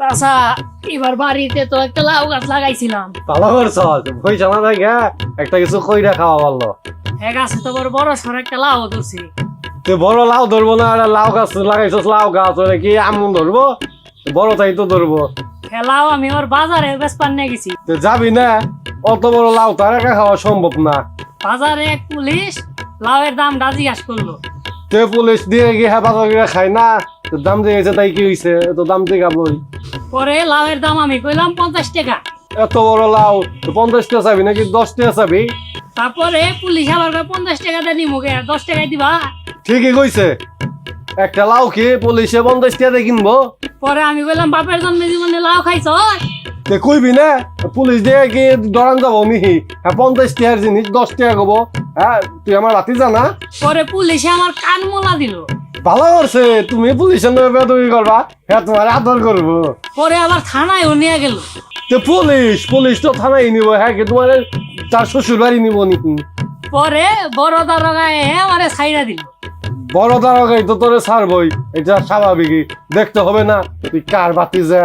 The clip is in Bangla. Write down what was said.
তাছা এবার বাড়িতে তো একটা লাউ গাছ লাগাইছিলাম। ভালো করছ, পয়সা না থাকে একটা কিছু কইরা খাওয়া ভালো। এক গাছে তো বড় বড় সর একটা লাউ ধরছি। তুই বড় লাউ ধরবো না, আর লাউ গাছ লাগাইছস, লাউ গাছ ওরে কি আমন ধরবো? বড় তাই তো ধরবো। হ্যাঁ, লাউ আমি ওর বাজারে বেচপান নিয়ে গেছি। তুই যাবি না, অত বড় লাউ তার একা খাওয়া সম্ভব না। বাজারে এক পুলিশ লাউয়ের দাম জিজ্ঞাসা করলো। তুই পুলিশ দিয়ে গিয়ে হেফাজত করে খাই না, তোর দাম দিয়ে গেছে তাই কি হয়েছে? তো দাম দিয়ে খাবই। পরে লাউয়ের দাম আমি কইলাম 50 টাকা। এত বড় লাউ 50 টাকা চাবি নাকি 10 টাকা চাবি? তারপরে পুলিশ আবার 50 টাকা দিয়ে নিমুকে 10 টাকায় দিবা। ঠিকই কইছে, একটা লাউ কি পুলিশে 50 টাকা দিয়ে কিনবো? পরে আমি কইলাম বাপের জন্মে জীবনে লাউ খাইছ। তে কইবি না, পুলিশ দিয়ে কি দরান যাবো মিহি? হ্যাঁ 50 টাকার জিনিস 10 টাকা কব? হ্যাঁ তুই আমার রাতি জানা। পরে পুলিশে আমার কান মোলা দিল। ভালো করছে, তুমি পুলিশের নামে বেদবি করবা, হ্যাঁ তোমার আদর করবো। পরে আবার থানায় নিয়ে গেল। তো পুলিশ তো থানায় নিব, হ্যাঁ কি তোমার তার শ্বশুর বাড়ি নিব নাকি? পরে বড় দারোগায় আমারে ছাইরা দিল। বড় দারোগাই তো তোরে ছাড়বই, এটা স্বাভাবিকই। দেখতে হবে না তুই কার বাতি যা